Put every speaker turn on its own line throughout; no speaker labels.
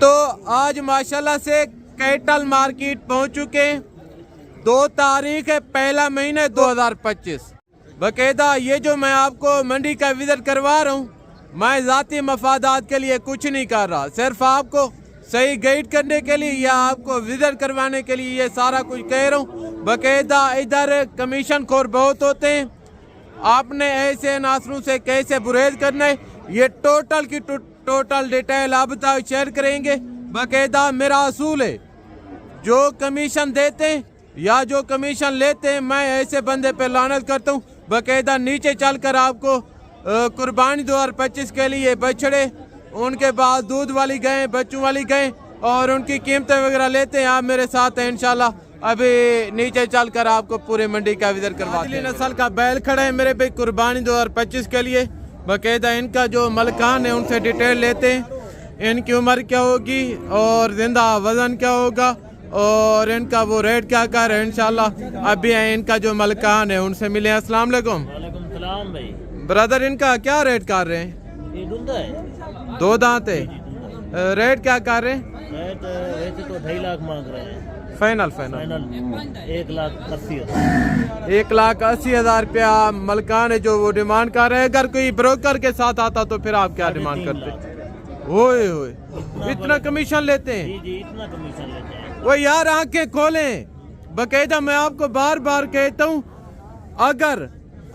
तो आज माशाल्लाह से कैटल मार्केट पहुंच चुके हैं। 2 तारीख है, पहला महीना 2025। बकायदा ये जो मैं आपको मंडी का विजिट करवा रहा हूँ, मैं ज़ाती मफादात के लिए कुछ नहीं कर रहा, सिर्फ आपको सही गाइड करने के लिए या आपको विजिट करवाने के लिए ये सारा कुछ कह रहा हूँ। बकायदा इधर कमीशन खोर बहुत होते हैं, आपने ऐसे नासरों से कैसे गुरेज करना है, ये टोटल की टोटल डिटेल आप तक शेयर करेंगे। बकायदा मेरा असूल है, जो कमीशन देते हैं या जो कमीशन लेते हैं, मैं ऐसे बंदे पे लानत करता हूँ। बकायदा नीचे चलकर आपको कुर्बानी 2025 के लिए बछड़े, उनके बाद दूध वाली गायें, बच्चों वाली गायें और उनकी कीमतें वगैरह लेते हैं। आप मेरे साथ हैं इंशाल्लाह। अभी नीचे चलकर आपको पूरे मंडी का विजिट करवाते हैं। नस्ल का बैल खड़ा है मेरे भाई कुर्बानी 2025 के लिए। बकायदा इनका जो मलकान है उनसे डिटेल लेते हैं, इनकी उम्र क्या होगी और जिंदा वजन क्या होगा और इनका वो रेट क्या कर रहे हैं इंशाल्लाह। अभी इनका जो मलकान है उनसे मिले। अस्सलाम वालेकुम।
वालेकुम सलाम भाई।
ब्रदर इनका क्या रेट कर रहे हैं?
ये दूल्हा है,
2 दांत है। रेट क्या कर रहे हैं?
रेट वैसे तो 2.5 लाख मांग रहे हैं।
Final
final 1,80,000।
1,80,000 रुपया मलकान है जो वो डिमांड कर रहे हैं। अगर कोई ब्रोकर के साथ आता तो फिर आप क्या डिमांड करते? ओए ओए, इतना कमीशन लेते हैं?
जी जी, इतना कमीशन लेते हैं।
वो यार आंखें खोलें। बकायदा मैं आपको बार बार कहता हूँ, अगर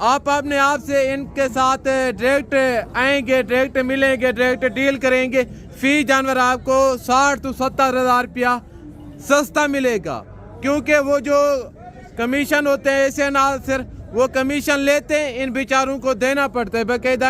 आप अपने आप से इनके साथ डायरेक्ट आएंगे, डायरेक्ट मिलेंगे, डायरेक्ट डील करेंगे, फी जानवर आपको 60 to 70,000 रुपया सस्ता मिलेगा। क्योंकि वो जो कमीशन होते हैं ऐसे ना सिर्फ वो कमीशन लेते हैं, इन बेचारों को देना पड़ता है। बकायदा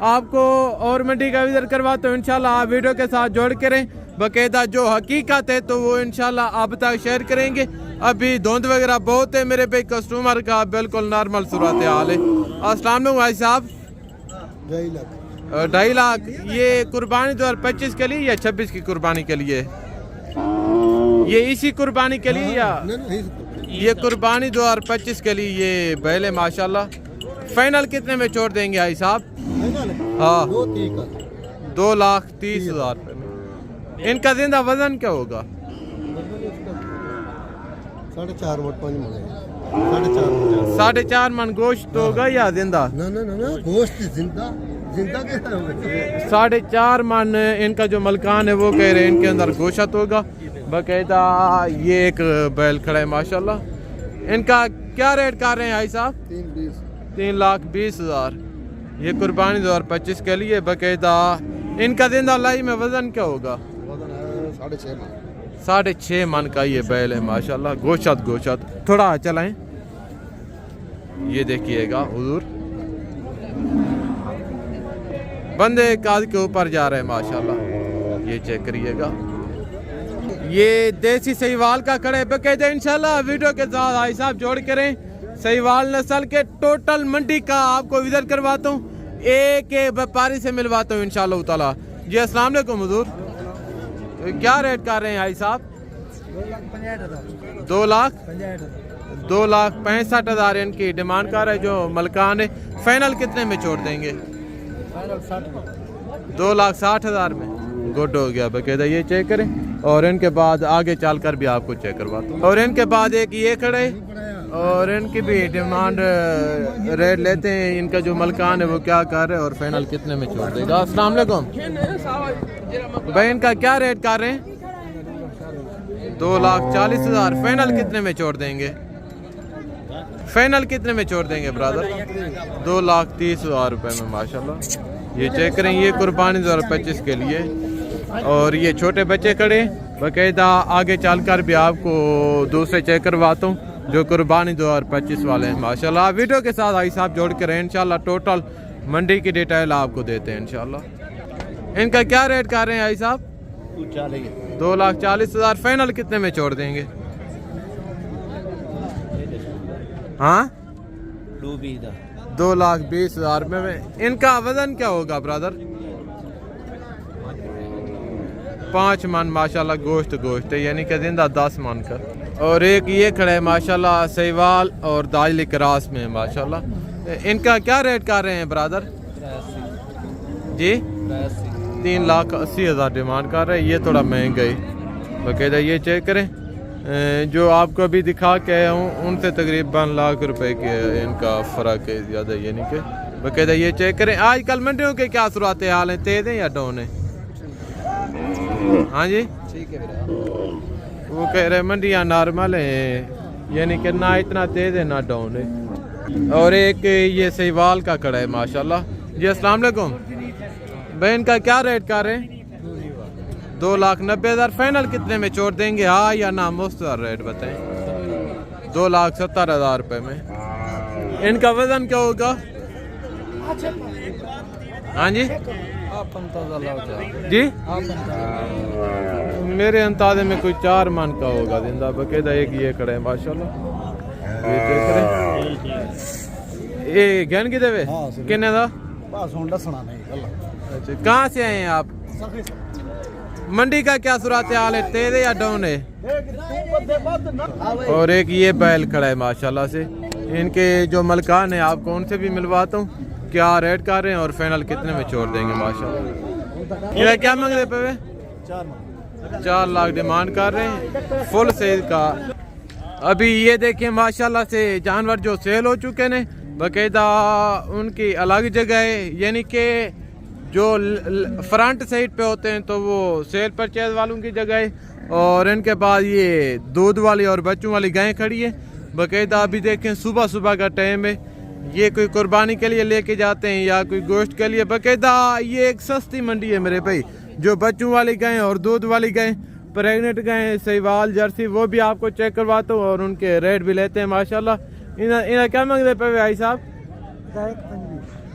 आपको और मंडी का विजिट करवाते हो इंशाल्लाह। आप वीडियो के साथ जोड़ करें। बकायदा जो हकीकत है तो वो इंशाल्लाह आप तक शेयर करेंगे। अभी धुंध वगैरह बहुत है मेरे पे, कस्टमर का बिल्कुल नॉर्मल सूरत हाल है। अस्सलाम वालेकुम भाई साहब। 2.5 लाख ये कुर्बानी 2025 के लिए या 26 की कुर्बानी के लिए? ये इसी कुर्बानी के लिए या ये कुर्बानी 2025 के लिए ये बैल है माशाल्लाह। फाइनल कितने में छोड़ देंगे भाई साहब? हाँ, 2,30,000 रुपये में। इनका जिंदा वजन क्या होगा? 4.5 मन गोश्त होगा या जिंदा?
गोश्त जिंदा कैसा होगा?
4.5 मन इनका जो मलकान है वो कह रहे हैं इनके अंदर गोश्त होगा। बकायदा ये एक बैल खड़ा है माशाल्लाह। इनका क्या रेट कर रहे हैं भाई साहब? 3,20,000 ये कुर्बानी 2025 के लिए। बकायदा इनका जिंदा लाई में वजन क्या होगा? 6.5 मन का ये बैल है माशाल्लाह। गोश्त थोड़ा चलाएं, ये देखिएगा हुजूर, बंदे काज के ऊपर जा रहे हैं माशाल्लाह। ये चेक करिएगा, ये देसी सहीवाल का खड़े। बकायदा इंशाल्लाह वीडियो के साथ भाई साहब जोड़ करें। सहीवाल नस्ल के टोटल मंडी का आपको विजिट करवाता हूँ, एक व्यापारी से मिलवाता हूँ इंशाल्लाह ताला। जी अस्सलाम वालेकुम हुजूर, क्या रेट कर रहे हैं भाई साहब? 2,65,000 इनकी डिमांड कर रहे हैं जो मलकान है। फाइनल कितने में छोड़ देंगे? 2,60,000 में। गुड हो गया। बकायदा ये चेक करें और इनके बाद आगे चलकर भी आपको चेक करवाता हूँ। और इनके बाद एक ये खड़े और इनकी भी डिमांड रेट लेते हैं। इनका जो मलकान है वो क्या कर रहे हैं और फाइनल कितने में छोड़ देगा? अस्सलाम वालेकुम भाई, इनका क्या रेट कर रहे हैं? 2,40,000। फाइनल कितने में छोड़ देंगे? फाइनल कितने में छोड़ देंगे ब्रदर? 2,30,000 रुपये में माशाल्लाह। ये चेक करें, ये कुर्बानी 2025 के लिए। और ये छोटे बच्चे खड़े। बकायदा आगे चलकर भी आपको दूसरे चेक करवाता हूँ जो कुर्बानी 2025 वाले हैं माशाल्लाह। वीडियो के साथ भाई साहब जोड़ कर इंशाल्लाह टोटल मंडी की डिटेल आपको देते हैं इंशाल्लाह। इनका क्या रेट कर रहे हैं भाई साहब? 2,40,000। फाइनल कितने में छोड़ देंगे? हाँ, 2,20,000 में। इनका वजन क्या होगा ब्रदर? 5 मन माशाल्लाह। गोश्त है यानी कि जिंदा 10 मन का। और एक ये खड़ा है माशाल्लाह सहीवाल और दाजली क्रास में माशाल्लाह। इनका क्या रेट कर रहे हैं ब्रदर? जी 3,80,000 डिमांड कर रहे हैं। ये थोड़ा महंगा है बाकायदा, ये चेक करें। जो आपको अभी दिखा के आया हूँ उनसे तकरीबन लाख रुपए के इनका फ़र्क है, ज़्यादा ये नहीं कि बाकायदा ये चेक करें। आजकल मंडियों के क्या सूरत हाल हैं, तेज़ हैं या डाउन है? हाँ जी
ठीक है।
वो कह रहे मंडियाँ नॉर्मल हैं, यानी कि ना इतना तेज़ है ना डाउन है। और एक ये सहीवाल का कड़ा है माशाल्लाह जी। अस्सलाम वालेकुम भाई, इनका क्या रेट कर रहे हैं? 2,90,000। फाइनल कितने में छोड़ देंगे, हाँ या ना? मुख्तसर रेट बताएं। 2,70,000 रुपये में। इनका वजन क्या होगा? हाँ जी जी, मेरे अंदाजे में कोई 4 मन का होगा जिंदा बाकायदा। एक ये कड़ा है माशाल्लाह, ये चेक करें। ये गहन की देवे किन्ने दा? अच्छा, कहाँ से आए हैं आप? मंडी का क्या सूरत हाल है, तेज है या डाउन है? और एक ये बैल खड़ा है माशाल्लाह से। इनके जो मलकान है आपको उनसे भी मिलवाता हूँ, क्या रेट कर रहे हैं और फाइनल कितने में छोड़ देंगे माशाल्लाह। ये क्या मांग रहे पे? 4 लाख डिमांड कर रहे हैं फुल सेल का। अभी ये देखिए माशाल्लाह से जानवर जो सेल हो चुके हैं बाकायदा उनकी अलग जगह है, यानी कि जो फ्रंट साइड पे होते हैं तो वो सेल परचेज वालों की जगह है, और इनके बाद ये दूध वाली और बच्चों वाली गायें खड़ी है बाकायदा। अभी देखें सुबह सुबह का टाइम है, ये कोई कुर्बानी के लिए लेके जाते हैं या कोई गोश्त के लिए बाकायदा। ये एक सस्ती मंडी है मेरे भाई, जो बच्चों वाली गायें और दूध वाली गायें, प्रेगनेंट गायें, सहीवाल, जर्सी, वो भी आपको चेक करवाता हूँ और उनके रेट भी लेते हैं माशाल्लाह। इन्हें क्या मांगते पे भाई साहब?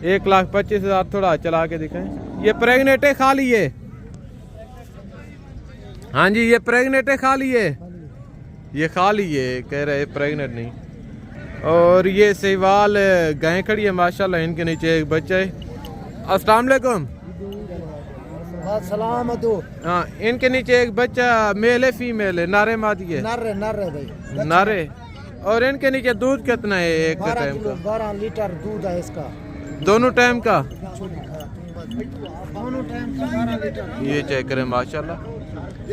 1,25,000। थोड़ा चला के दिखाएं। ये प्रेगनेंट है खाली है? हाँ जी, ये प्रेगनेंट है खाली है? ये खाली है कह रहे, प्रेगनेंट नहीं। और ये सहीवाल गायें खड़ी है माशाल्लाह, इनके नीचे एक बच्चा है। अस्सलाम वालेकुम। हाँ, इनके नीचे एक बच्चा मेल है फीमेल है, नारे मादी है?
नारे भाई,
नारे। और इनके नीचे दूध कितना है एक टाइम का?
12 लीटर दूध है इसका,
दोनों टाइम का?
दोनों टाइम का 12 लीटर।
ये चेक करें माशाल्लाह,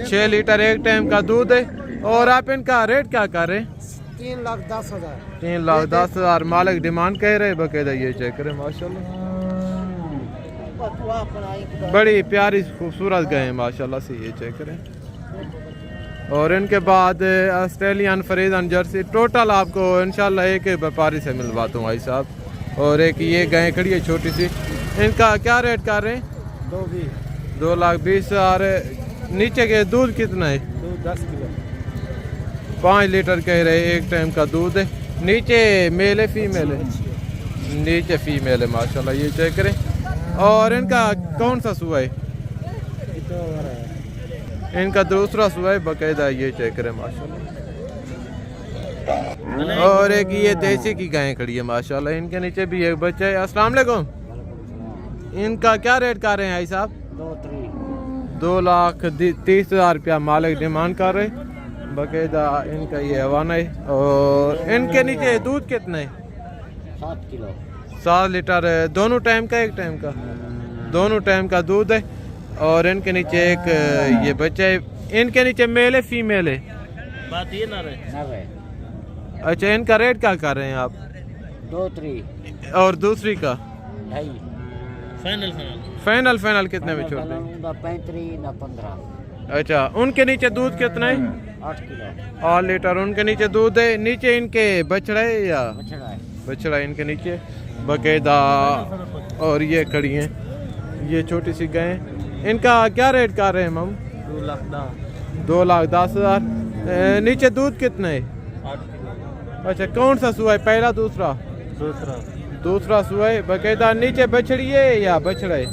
6 लीटर एक टाइम का दूध है। और आप इनका रेट क्या कर रहे हैं?
3,10,000।
3,10,000 मालिक डिमांड कह रहे बाकायदा। ये चेक करें माशाल्लाह, बड़ी प्यारी खूबसूरत गाय माशाल्लाह से। ये चेक करें। और इनके बाद ऑस्ट्रेलियन फ्रीजन जर्सी, टोटल आपको इंशाल्लाह एक व्यापारी से मिलवाता हूँ भाई साहब। और एक ये गाय खड़ी है छोटी सी, इनका क्या रेट कर रहे हैं? 2,20,000। नीचे के दूध कितना है?
10 किलो,
5 लीटर कह रहे एक टाइम का दूध है। नीचे मेल है फीमेल है? नीचे फीमेल है माशाल्लाह। ये चेक करें। और इनका कौन सा सुआ है? इनका दूसरा सुआ है बाकायदा। ये चेक करें माशाल्लाह। और एक ये देसी की गायें खड़ी है माशाल्लाह, इनके नीचे भी एक बच्चा है। अस्सलाम वालेकुम। इनका क्या रेट कर रहे हैं भाई साहब? 2,30,000 रुपया मालिक डिमांड कर रहे बाकायदा। इनका ये हवाना है। और इनके नीचे दूध कितना है?
7 किलो,
7 लीटर। दोनों टाइम का एक टाइम का? दोनों टाइम का दूध है। और इनके नीचे एक ये बच्चा है। इनके नीचे मेल है फीमेल है?
बात ये ना रहे।
अच्छा, इनका रेट क्या कर रहे हैं आप?
2,3
और दूसरी का?
फाइनल
फाइनल कितने में छोड़ देंगे?
35 ना 15।
अच्छा, उनके नीचे दूध कितना है?
8 किलो,
8 लीटर उनके नीचे दूध है। नीचे इनके बछड़ा है या
बछड़ा है?
बछड़ा इनके नीचे बाकायदा। और ये खड़ी हैं, ये छोटी सी गाय। इनका क्या रेट कर रहे हैं हम? 2,10,000। नीचे दूध कितना है?
8 किलो।
अच्छा, कौन सा सुआ है, पहला दूसरा? दूसरा सुआ है बाकायदा। नीचे बछड़ी है या बछड़ा है?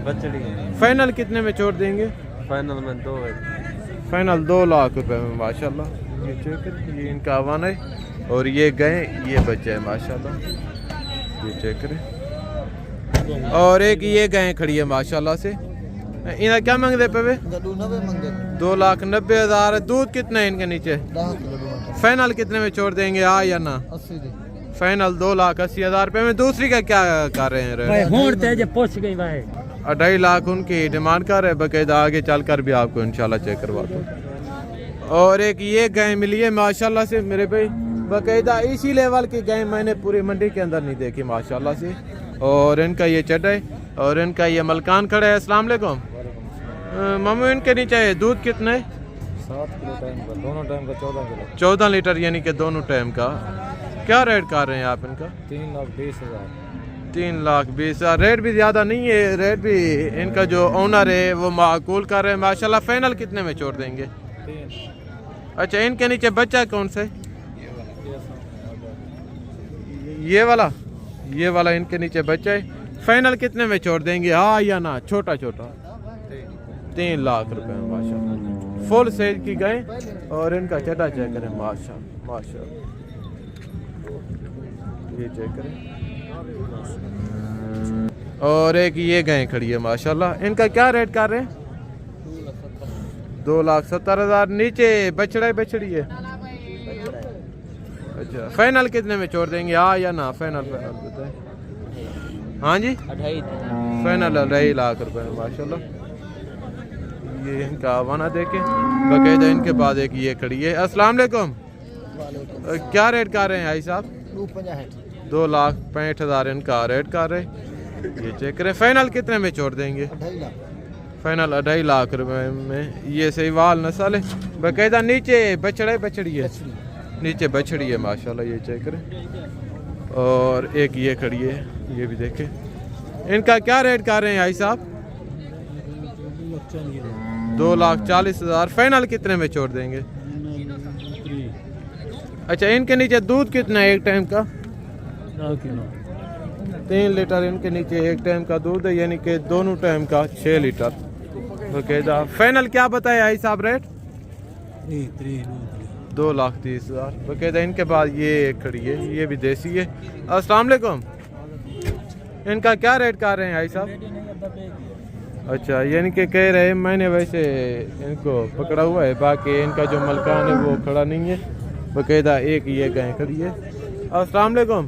बछड़ी है।
फाइनल कितने में छोड़ देंगे?
फाइनल में 2 है।
फाइनल 2 लाख रुपए में माशाल्लाह। ये चेक करें, ये इनका आवान है। और ये गए, ये बच्चा है माशाल्लाह। ये चेक करें। और एक ये गाय खड़ी है माशाल्लाह से। इन्हें क्या मांगते पे? 2,90,000। दूध कितना है इनके नीचे?
10 किलो।
फाइनल कितने में छोड़ देंगे, हाँ या ना?
80 दे।
फाइनल 2,80,000 रुपए में। दूसरी का क्या कर रहे हैं?
पूछ गई भाई।
2.5 लाख उनकी डिमांड कर रहे, बाकायदा आगे चलकर भी आपको इंशाल्लाह चेक करवाता हूँ। और एक ये गाय मिली है माशाल्लाह से मेरे भाई, बाकायदा इसी लेवल की गाय मैंने पूरी मंडी के अंदर नहीं देखी माशाल्लाह से। और इनका ये चढ़ा है और इनका ये मलकान खड़ा है। अस्सलाम वालेकुम मामू, इनके नीचे दूध कितना है?
7 किलो टाइम का, दोनों टाइम का 14 किलो।
14 लीटर यानी कि दोनों टाइम का। क्या रेट कर रहे हैं आप इनका?
3,20,000।
3,20,000। रेट भी ज़्यादा नहीं है, रेट भी इनका जो ओनर है वो माकूल कर रहे हैं माशाल्लाह। फाइनल कितने में छोड़ देंगे?
3।
अच्छा, इनके नीचे बच्चा कौन सा है? ये वाला इनके नीचे बच्चा है। फाइनल कितने में छोड़ देंगे, हाँ या ना? छोटा 3 लाख रुपए में माशाल्लाह, फुल सेज की गाय। और इनका चटा चेक करें माशाल्लाह, ये चेक करें। और एक ये गाय खड़ी है माशाल्लाह, इनका क्या रेट कर रहे हैं? 2,70,000। नीचे बछड़ी है। अच्छा, फाइनल कितने में छोड़ देंगे, हाँ या ना? फाइनल बताएं। हाँ जी,
2.5।
फाइनल 2.5 लाख रुपए में माशाल्लाह। ये इनका आवाना देखे, बाकायदा इनके बाद एक ये खड़ी है। अस्सलाम वालेकुम, क्या रेट कर रहे हैं भाई साहब? 2,65,000 इनका रेट कर रहे। ये चेक करें, फाइनल कितने में छोड़ देंगे?
2.5 लाख।
फाइनल 2.5 लाख रुपए में। ये सहीवाल नस्ल है, बाकायदा नीचे बछड़ी है, नीचे बछड़ी है माशाल्लाह। ये चेक करें। और एक ये खड़ी है, ये भी देखें। इनका क्या रेट कर रहे हैं भाई साहब? 2,40,000। फाइनल कितने में छोड़ देंगे? अच्छा, इनके नीचे दूध कितना है एक टाइम का? 3 लीटर इनके नीचे एक टाइम का दूध है, यानी कि दोनों टाइम का 6 लीटर बाकायदा। फाइनल क्या बताया भाई साहब रेट? 2,30,000 बाकायदा। इनके बाद ये खड़ी है, ये भी देसी है। अस्सलाम वालेकुम, इनका क्या रेट कर रहे हैं भाई साहब? अच्छा, यानी कि कह रहे हैं, मैंने वैसे इनको पकड़ा हुआ है, बाकी इनका जो मलकान है वो खड़ा नहीं है बाकायदा। एक ये गाय खड़ी है। अस्सलाम वालेकुम,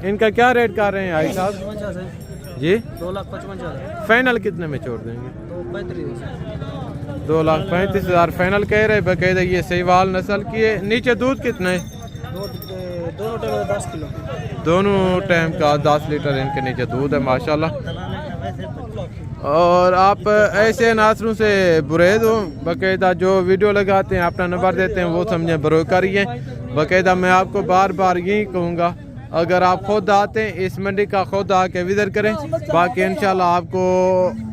इनका क्या रेट कर रहे हैं भाई साहब? जी,
2,55,000।
फाइनल कितने में छोड़ देंगे? 2,35,000 फाइनल कह रहे बाकायदा। ये सहीवाल नस्ल की है। नीचे दूध कितना है?
दोनों टाइम 10 किलो।
दोनों टाइम का 10 लीटर इनके नीचे दूध है माशाल्लाह। और आप ऐसे नासरों से बुरेद हो, बाकायदा जो वीडियो लगाते हैं अपना नंबर देते हैं वो समझें बरोकारी है बाकायदा। मैं आपको बार बार यही कहूँगा, अगर आप खुद आते हैं इस मंडी का खुद आके विजिट करें, बाकी इंशाल्लाह आपको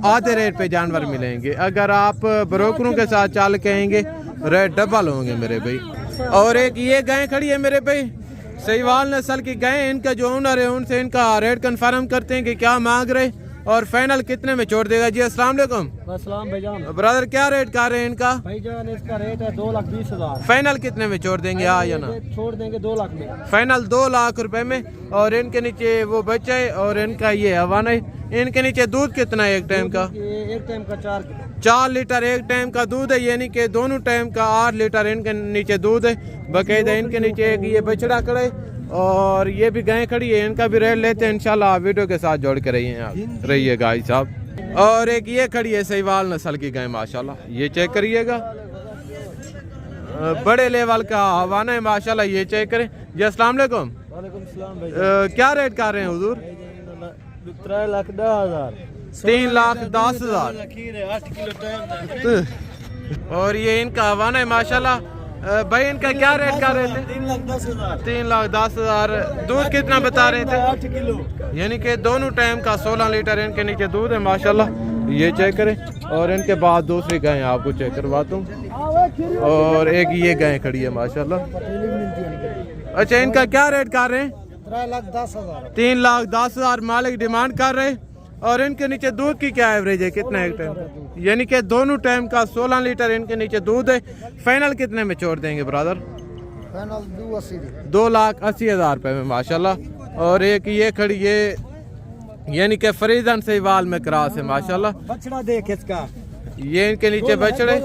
आधे रेट पे जानवर मिलेंगे। अगर आप ब्रोकरों के साथ चाल कहेंगे रेट डबल होंगे मेरे भाई। और एक ये गाय खड़ी है मेरे भाई, सहीवाल नस्ल की गाय। इनका जो ओनर है उनसे इनका रेट कंफर्म करते हैं कि क्या मांग रहे और फाइनल कितने में छोड़ देगा। जी अस्सलाम वालेकुम।
अस्सलाम भाईजान।
ब्रदर क्या रेट कर रहे हैं इनका?
भाईजान इसका रेट है 2,20,000।
फाइनल कितने में छोड़ देंगे, हाँ या ना?
छोड़ देंगे 2 लाख में।
फाइनल 2 लाख रुपए में। और इनके नीचे वो बच्चा है और इनका ये हवाना है। इनके नीचे दूध कितना है एक टाइम का?
एक टाइम का 4 किलो।
4 लीटर एक टाइम का दूध है, यानी कि दोनों टाइम का 8 लीटर इनके नीचे दूध है बाकायदा। इनके नीचे एक ये बछड़ा खड़ा है और ये भी गाय खड़ी है। इनका भी रेट लेते हैं इंशाल्लाह, आप वीडियो के साथ जोड़ के रहिएगा भाई साहब। और एक ये खड़ी है सहीवाल नस्ल की गाय माशाल्लाह, ये चेक करिएगा, बड़े लेवल का हवाना है माशाल्लाह। ये चेक करें। जी अस्सलाम वालेकुम।
वालेकुम सलाम भाई।
क्या रेट कर रहे हैं हुजूर?
3,10,000।
3,10,000।
8 किलो टाइम।
और ये इनका हवाना है माशाल्लाह। भाई इनका क्या रेट कर रहे थे?
3,10,000।
3,10,000। दूध कितना बता रहे थे?
8 किलो।
यानी कि दोनों टाइम का 16 लीटर इनके नीचे दूध है माशाल्लाह। ये चेक करें। और इनके बाद दूसरी गाय आपको चेक करवाता हूँ। और एक ये गाय खड़ी है माशाल्लाह। अच्छा, इनका क्या रेट कर रहे हैं?
3,10,000।
3,10,000 मालिक डिमांड कर रहे। और इनके नीचे दूध की क्या एवरेज है, कितना एक टाइम? यानी कि दोनों टाइम का 16 लीटर इनके नीचे दूध है। फाइनल कितने में छोड़ देंगे ब्रदर?
फाइनल
2,80,000 रुपए में माशाल्लाह। और एक ये खड़ी है, यानी कि फरीदन सहीवाल में क्रॉस है माशाल्लाह।
बछड़ा देख इसका।
ये इनके नीचे बछड़े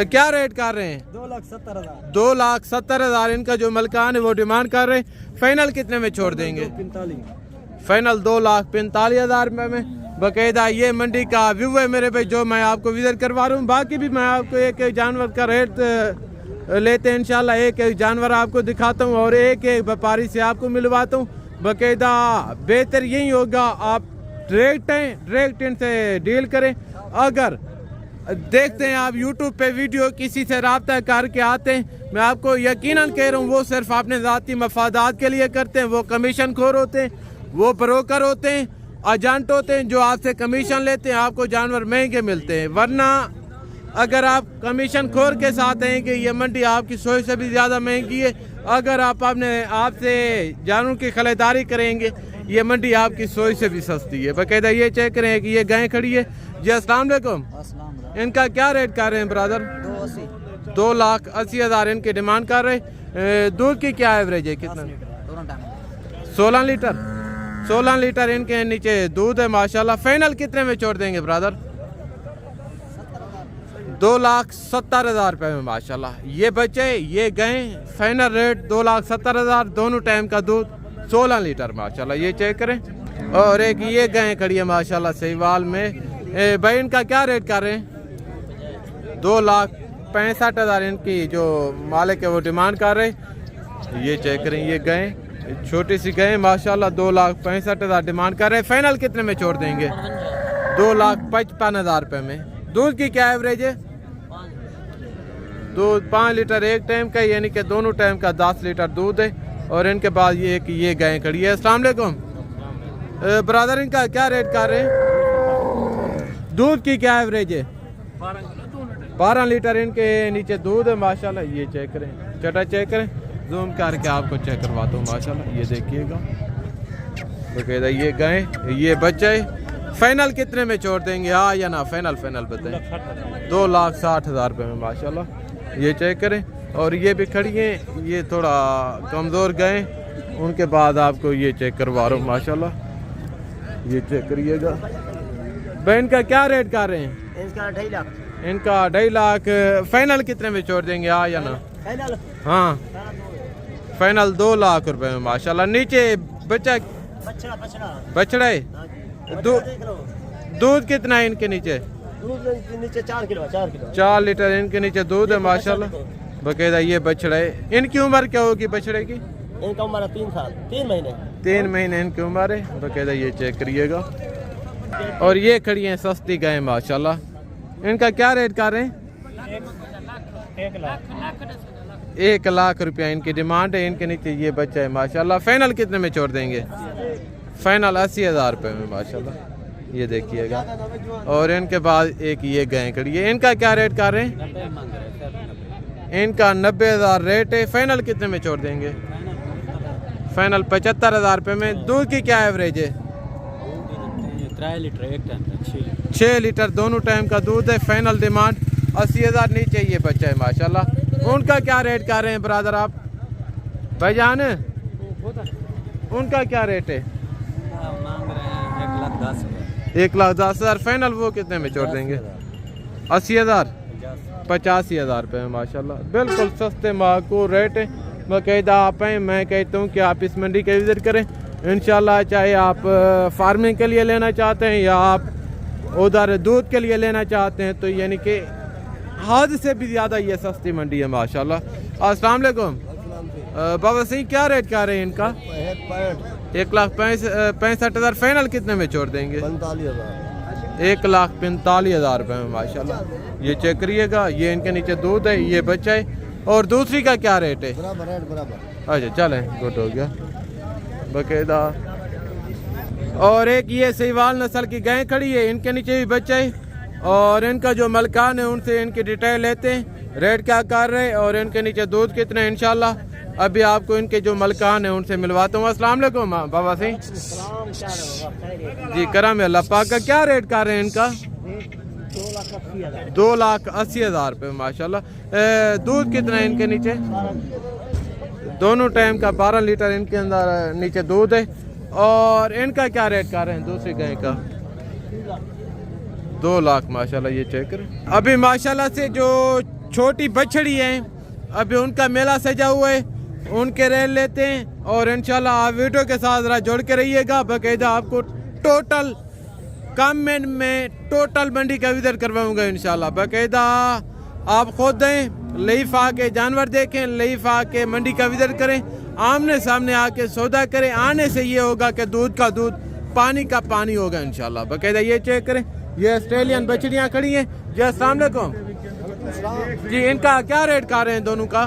क्या रेट कर रहे हैं?
2,70,000।
2,70,000 इनका जो मलकान है वो डिमांड कर रहे हैं। फाइनल कितने में छोड़ देंगे?
45।
फाइनल 2,45,000 रुपए में। बाकायदा ये मंडी का व्यू है मेरे भाई जो मैं आपको विजिट करवा रहा हूँ। बाकी भी मैं आपको एक एक जानवर का रेट लेते हैं इंशाल्लाह, एक एक जानवर आपको दिखाता हूँ और एक एक व्यापारी से आपको मिलवाता हूँ। बाकायदा बेहतर यही होगा आप डायरेक्ट इनसे डील करें। अगर देखते हैं आप यूट्यूब पे वीडियो किसी से रब्ता करके आते हैं, मैं आपको यकीनन कह रहा हूँ वो सिर्फ अपने ज़ाती मफादात के लिए करते हैं। वो कमीशन खोर होते हैं, वो ब्रोकर होते हैं, एजेंट होते हैं जो आपसे कमीशन लेते हैं, आपको जानवर महंगे मिलते हैं। वरना अगर आप कमीशन खोर के साथ हैं कि ये मंडी आपकी सोच से भी ज़्यादा महंगी है, अगर आप अपने आपसे जानवरों की खरीदारी करेंगे ये मंडी आपकी सोच से भी सस्ती है। बाकायदा ये चेक करें कि ये गाय खड़ी है। जी अस्सलाम वालेकुम, इनका क्या रेट कर रहे हैं ब्रदर? 2,80,000 इनकी डिमांड कर रहे। दूध की क्या एवरेज है, कितना? 16 लीटर। 16 लीटर इनके नीचे दूध है माशाल्लाह। फाइनल कितने में छोड़ देंगे ब्रदर? 2,70,000 रुपये में माशाल्लाह। ये बच्चे ये गए फाइनल रेट 2,70,000, दोनों टाइम का दूध 16 लीटर माशाल्लाह। ये चेक करें। और एक ये गाय खड़ी है माशाल्लाह सहीवाल में। भाई इनका क्या रेट कर रहे हैं? 2,65,000 इनकी जो मालिक है वो डिमांड कर रहे। ये चेक करें, ये गाय छोटी सी गाय माशाल्लाह 2,65,000 डिमांड कर रहे हैं। फाइनल कितने में छोड़ देंगे? 2,55,000 रुपये में। दूध की क्या एवरेज है? दूध 5 लीटर एक टाइम का, यानी कि दोनों टाइम का 10 लीटर दूध है। और इनके बाद ये गाय खड़ी है। अस्सलाम वालेकुम ब्रदर, इनका क्या रेट कर रहे हैं? दूध की क्या एवरेज है? 12 लीटर इनके नीचे दूध है माशाल्लाह। ये चेक करें, चटा चेक करें, जूम करके आपको चेक करवाता हूँ माशाल्लाह। ये देखिएगा बाकायदा ये गाय ये बच्चा है। फाइनल कितने में छोड़ देंगे, हाँ या ना? फाइनल बताएं। 2,60,000 रुपये में माशाल्लाह। ये चेक करें। और ये भी खड़ी है, ये थोड़ा कमज़ोर गए, उनके बाद आपको ये चेक करवा रहा हूँ माशाल्लाह। ये चेक करिएगा। बहन का क्या रेट कर रहे हैं?
इसका 2.5 लाख।
इनका 2.5 लाख। फाइनल कितने में छोड़ देंगे, हाँ या ना?
फाइनल
हाँ फाइनल 2 लाख रुपए में माशाल्लाह। नीचे बच्चा बछड़ा है। दूध कितना है इनके नीचे?
दूध नीचे 4 किलो
4 लीटर इनके नीचे दूध है माशाल्लाह। बाकायदा ये बछड़ा है। इनकी उम्र क्या होगी बछड़े की?
इनका उम्र 3 साल
3 महीने इनकी उम्र है। बाकायदा ये चेक करिएगा। और ये खड़ी हैं सस्ती गाय माशाल्लाह। इनका क्या रेट कर रहे हैं? 1 लाख रुपया इनकी डिमांड है। इनके नीचे ये बच्चा है माशाल्लाह। फाइनल कितने में छोड़ देंगे? फाइनल 80,000 रुपये में माशाल्लाह। ये देखिएगा। और इनके बाद एक ये गाय खड़ी है। इनका क्या रेट कर रहे हैं? इनका 90,000 रेट है। फाइनल कितने में छोड़ देंगे? फाइनल 75,000 रुपये में। दूध की क्या एवरेज है?
3 लीटर एक टाइम का
6 लीटर दोनों टाइम का दूध है। फाइनल डिमांड 80,000 नीचे ये बच्चा है माशाल्लाह। उनका क्या रेट कर रहे हैं ब्रदर आप? भाईजान उनका क्या रेट है?
मांग रहे हैं
1,10,000। फाइनल वो कितने में छोड़ देंगे? 80,000 85,000 रुपये में माशाल्लाह। बिल्कुल सस्ते माकूल रेट है। बाकायदा आप हैं, मैं कहता हूँ कि आप इस मंडी का विजिट करें इंशाल्लाह। चाहे आप फार्मिंग के लिए लेना चाहते हैं या आप उधर दूध के लिए लेना चाहते हैं, तो यानी कि हद से भी ज़्यादा ये सस्ती मंडी है माशाल्लाह। अस्सलाम वालेकुम बाबा सिंह, क्या रेट कर रहे हैं इनका? 1,65,000। फाइनल कितने में छोड़ देंगे? 1,45,000 रुपये में माशाल्लाह। ये चेक करिएगा। ये इनके नीचे दूध है, ये बच्चा है। और दूसरी का क्या रेट है?
बराबर।
अच्छा चलें, गुड हो गया बाकायदा। और एक ये सहीवाल नस्ल की गाय खड़ी है, इनके नीचे भी बच्चा है। और इनका जो मलकान है उनसे इनकी डिटेल लेते हैं, रेट क्या कर रहे हैं और इनके नीचे दूध कितना है इंशाल्लाह। अभी आपको इनके जो मलकान है उनसे मिलवाता हूँ। अस्सलाम वालेकुम बाबा सिंह जी, करम अल्लाह पाक। का क्या रेट कर रहे हैं इनका? 2,80,000 रुपये माशाल्लाह। दूध कितना है इनके नीचे? दोनों टाइम का 12 लीटर इनके अंदर नीचे दूध है। और इनका क्या रेट कर रहे हैं दूसरी गाय का? 2 लाख माशाल्लाह। ये चेक करें। अभी माशाल्लाह से जो छोटी बछड़ी है अभी उनका मेला सजा हुआ है, उनके रेट लेते हैं। और इंशाल्लाह आप वीडियो के साथ जरा जुड़ के रहिएगा। बाकायदा आपको टोटल कम में मैं टोटल मंडी का विजिट करवाऊंगा इंशाल्लाह। बाकायदा आप खुद दें, लाइफ आके जानवर देखें, लाइफ आके मंडी का विजिट करें, आमने सामने आके सौदा करें। आने से ये होगा कि दूध का दूध, पानी का पानी होगा इंशाल्लाह। बाकायदा ये चेक करें, ये ऑस्ट्रेलियन बछड़ियाँ खड़ी हैं। जी अस्सलाम वालेकुम जी, इनका क्या रेट कर रहे हैं दोनों का?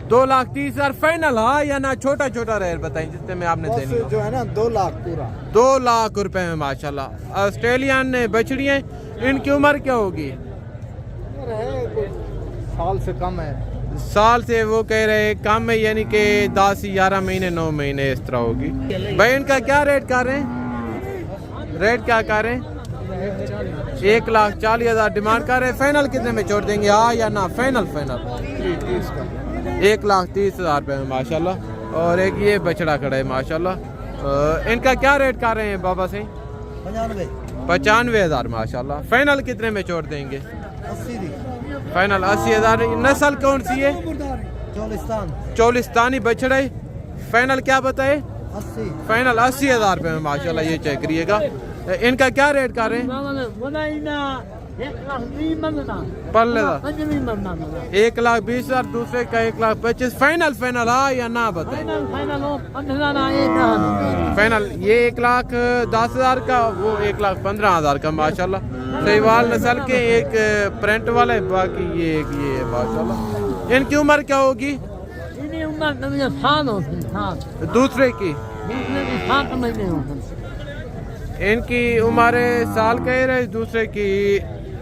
2,30,000 फाइनल। हाँ या ना? छोटा छोटा रेट बताएं जितने में आपने देनी
जो है ना 2 लाख पूरा।
2 लाख रुपए में माशाल्लाह ऑस्ट्रेलियन बछड़ियाँ। इनकी उम्र क्या होगी?
साल से कम है।
साल से वो कह रहे कम है, यानी कि 10 11 महीने 9 महीने इस तरह होगी। भाई इनका क्या रेट कर रहे हैं? रेट क्या कर रहे हैं? 1,40,000 डिमांड कर रहे हैं। फाइनल कितने में छोड़ देंगे? हाँ या ना? फाइनल 1,30,000 रुपये में माशाल्लाह। और एक ये बछड़ा खड़ा है माशाल्लाह। इनका क्या रेट कर रहे हैं बाबा से? 95,000 माशाल्लाह। फाइनल कितने में छोड़ देंगे? फाइनल 80,000। नस्ल कौन सी है? चौलिस्तानी बछड़ा है। फाइनल क्या बताए?
80।
फाइनल 80,000 रुपये में माशाल्लाह। ये चेक करिएगा। इनका क्या रेट कर रहे हैं? पल्ले 1,20,000, दूसरे का 1,25,000। फाइनल हाँ या ना बताए? फाइनल ये 1,10,000 का, वो 1,15,000 का माशाल्लाह। सहीवाल नस्ल के एक प्रिंट वाला है, बाकी ये है माशाल्लाह। इनकी उम्र क्या होगी? दूसरे की इनकी उम्र साल कह रहे, दूसरे की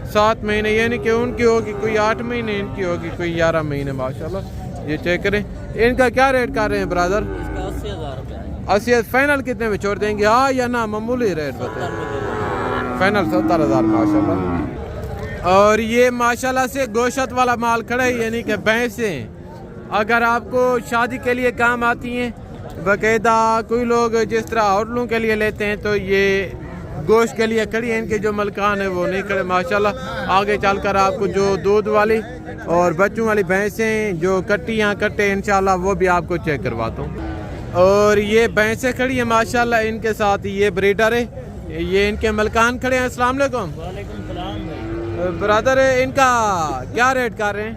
7 महीने, यानी कि उनकी होगी कोई 8 महीने, इनकी होगी कोई 11 महीने माशाल्लाह। ये चेक करें। इनका क्या रेट कर रहे हैं ब्रदर? 80,000। फाइनल कितने में छोड़ देंगे? हाँ या ना? मामूली रेट बताए। फाइनल 70,000 माशाल्लाह। और ये माशाल्लाह से गोश्त वाला माल खड़ा है, यानी कि भैंसें अगर आपको शादी के लिए काम आती हैं, बाकायदा कोई लोग जिस तरह होटलों के लिए लेते हैं, तो ये गोश्त के लिए खड़ी है। इनके जो मलकान है वो नहीं खड़े माशाल्लाह। आगे चलकर आपको जो दूध वाली और बच्चों वाली भैंसें जो कट्टियाँ कट्टे इंशाल्लाह वो भी आपको चेक करवाता हूँ। और ये भैंसें खड़ी हैं माशाल्लाह। इनके साथ ये ब्रीडर है, ये इनके मलकान खड़े हैं। अस्सलाम वालेकुम ब्रदर। इनका क्या रेट कर रहे हैं?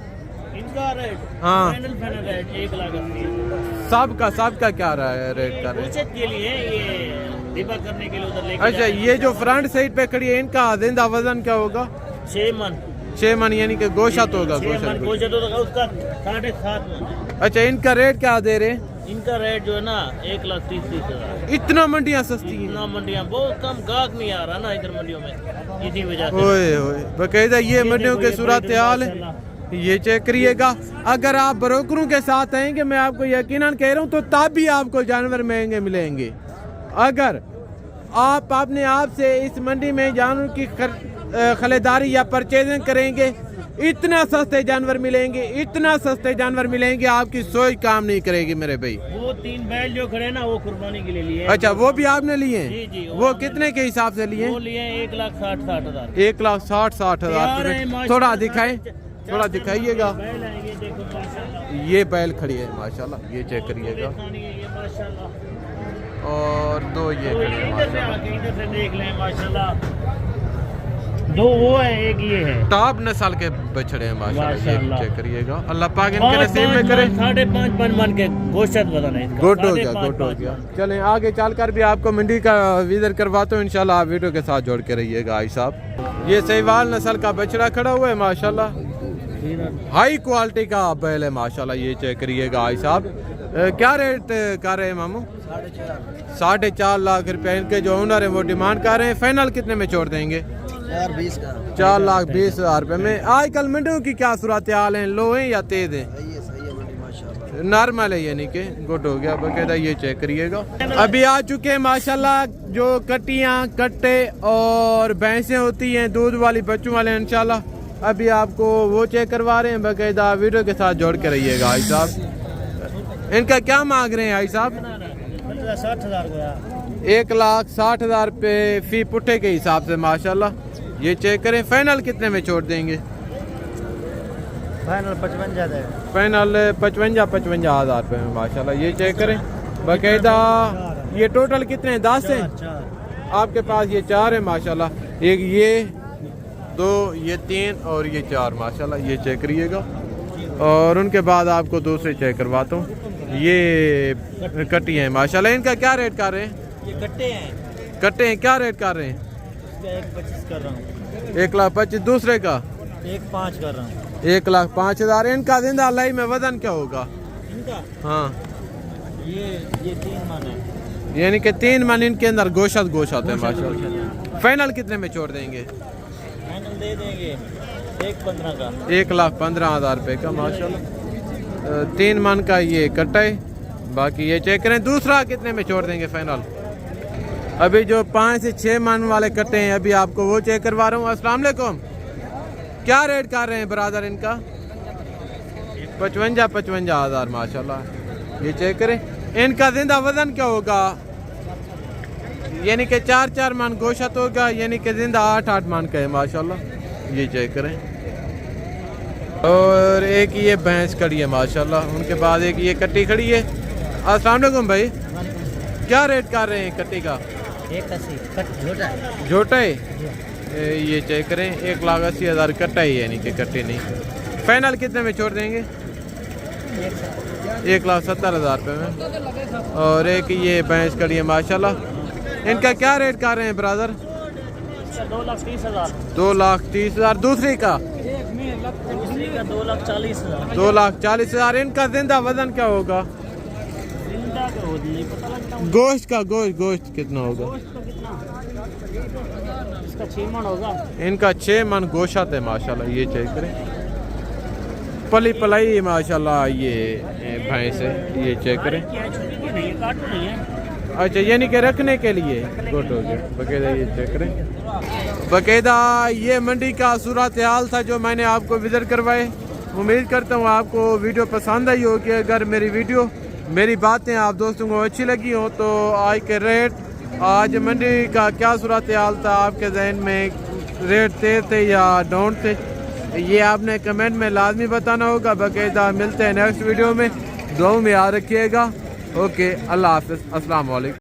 इनका रेट
हाँ
फाइनल रेट 1,80,000।
सबका क्या रहा है रेट कर रहे हैं?
के लिए ये डिब्बा करने के लिए उधर लेके
अच्छा, ये जो फ्रंट साइड पे खड़ी है, इनका जिंदा वजन क्या होगा?
6 मन।
6 मन, यानी कि गोश्त होगा।
गोश्त होगा उसका 7.5 मन।
अच्छा, इनका रेट क्या दे रहे हैं?
इनका रेट जो है ना 1,30,000।
इतना मंडियाँ सस्ती हैं?
इतना मंडियाँ बहुत कम, गाहक नहीं आ रहा ना इधर मंडियों में, इसी वजह से।
ओए बाकायदा ये मंडियों के सूरत हाल है, ये चेक करिएगा। अगर आप ब्रोकरों के साथ आएंगे, मैं आपको यकीनन कह रहा हूँ, तो तब भी आपको जानवर महंगे मिलेंगे। अगर आप अपने आप से इस मंडी में जानवर की खरीदारी या परचेजिंग करेंगे, इतना सस्ते जानवर मिलेंगे, इतना सस्ते जानवर मिलेंगे, आपकी सोच काम नहीं करेगी मेरे भाई।
वो 3 बैल जो खड़े ना वो कुर्बानी के लिए लिए।
अच्छा, वो भी आपने लिए?
जी जी।
वो कितने के हिसाब से लिए?
वो लिए 1,60,000।
1,60,000। थोड़ा दिखाए, थोड़ा दिखाइएगा। ये बैल खड़ी है माशाल्लाह, ये चेक करिएगा। और 2 ये खड़ी है माशाल्लाह।
इधर से देख लें माशाल्लाह। 2 वो है, एक ये है।
टॉप नस्ल के बछड़े हैं माशाल्लाह। ये चेक करिएगा। अल्लाह पाक इनके नसीब में करे।
5.5 मन के गोश्त बता नहीं।
गुड हो गया। चलें आगे चलकर भी आपको मंडी का विजिट करवाता हूँ इंशाल्लाह। आप वीडियो के साथ जोड़ के रहिएगा। भाई साहब, ये सहीवाल नस्ल का बछड़ा खड़ा हुआ है माशाल्लाह, हाई क्वालिटी का बैल है माशाल्लाह। ये चेक करिएगा भाई साहब। क्या रेट कर रहे हैं मामू? 4.5 लाख रुपए इनके जो ओनर है वो डिमांड कर रहे हैं। फाइनल कितने में छोड़ देंगे? 4,20,000 रुपए में। आजकल मंडियों की क्या सूरत हाल है? लो है या तेज है? नॉर्मल है, यानी कि गुड हो गया बाकायदा। ये चेक करिएगा। अभी आ चुके हैं माशाल्लाह जो कट्टियाँ कट्टे और भैंसें होती हैं दूध वाली बच्चों वाले, इंशाल्लाह अभी आपको वो चेक करवा रहे हैं बाकायदा। वीडियो के साथ जोड़ के रहिएगा। भाई साहब, इनका क्या मांग रहे हैं भाई साहब? 1,60,000 रुपये फी पुट्ठे के हिसाब से माशाल्लाह। ये चेक करें। फाइनल कितने में छोड़ देंगे?
फाइनल 55 है।
फाइनल 55,000 रुपये में माशाल्लाह। ये चेक करें बाकायदा। ये टोटल कितने हैं? 10 हैं? आपके पास ये 4 है माशाल्लाह, एक ये 2 ये 3 और ये 4 माशाल्लाह, ये चेक करिएगा। और उनके बाद आपको दूसरे चेक करवाता हूँ, ये कट्टी हैं माशाल्लाह। इनका क्या रेट कर रहे हैं?
ये कट्टे
हैं क्या रेट कर रहे हैं?
1,25,000 कर रहा हूँ।
1,25,000। दूसरे का
1,05,000 कर रहा हूँ।
1,05,000। इनका जिंदा लाई में वजन क्या होगा?
इनका
हाँ
ये 3 मन है,
यानी कि 3 मन इनके अंदर गोशत है माशाल्लाह। फाइनल कितने में छोड़ देंगे?
फाइनल दे देंगे 1,15,000 का।
1,15,000 रुपये का माशाल्लाह। 3 मन का ये कट्टा है, बाकी ये चेक करें। दूसरा कितने में छोड़ देंगे फाइनल? अभी जो 5 से 6 मन वाले कट्टे हैं अभी आपको वो चेक करवा रहा हूँ। अस्सलाम वालेकुम, क्या रेट कर रहे हैं ब्रादर इनका? 55,000 माशाल्लाह। ये चेक करें। इनका जिंदा वजन क्या होगा? यानी कि 4 मन गोशत होगा, यानी कि जिंदा 8 मन का है माशाल्लाह। ये चेक करें। और एक ये भैंस खड़ी है माशाल्लाह, उनके बाद एक ये कट्टी खड़ी है। अस्सलाम वालेकुम भाई, क्या रेट कर रहे हैं कट्टी का?
1,80,000
झोटा है। ये चेक करें, 1,80,000 कट्टा ही है, यानी कि कट्टी नहीं। फाइनल कितने में छोड़ देंगे? 1,70,000 रुपये में। और एक ये भैंस खड़ी है माशाल्लाह, इनका क्या रेट कर रहे हैं ब्रदर?
2,30,000।
2,30,000। दूसरी का
2,40,000।
2,40,000। इनका जिंदा वजन क्या होगा?
जिंदा का नहीं पता लगता।
गोश्त कितना होगा?
तो कितना इसका 6 मन होगा।
इनका 6 मन गोशत है माशाल्लाह। ये चेक करें, पली पलाई माशाल्लाह ये भैंस है। ये चेक करें। अच्छा, यानी कि रखने के लिए गुड हो गया बकायदा। ये चेक करें बकायदा। ये मंडी का सूरत हाल था जो मैंने आपको विजिट करवाए। उम्मीद करता हूँ आपको वीडियो पसंद आई होगी। अगर मेरी बातें आप दोस्तों को अच्छी लगी हो तो आज के रेट, आज मंडी का क्या सूरत हाल था, आपके जहन में रेट तेज थे या डाउन थे, ये आपने कमेंट में लाजमी बताना होगा। बाकायदा मिलते हैं नेक्स्ट वीडियो में। दुआ में याद रखिएगा। ओके, अल्लाह हाफ़िज़, अस्सलाम वालेकुम।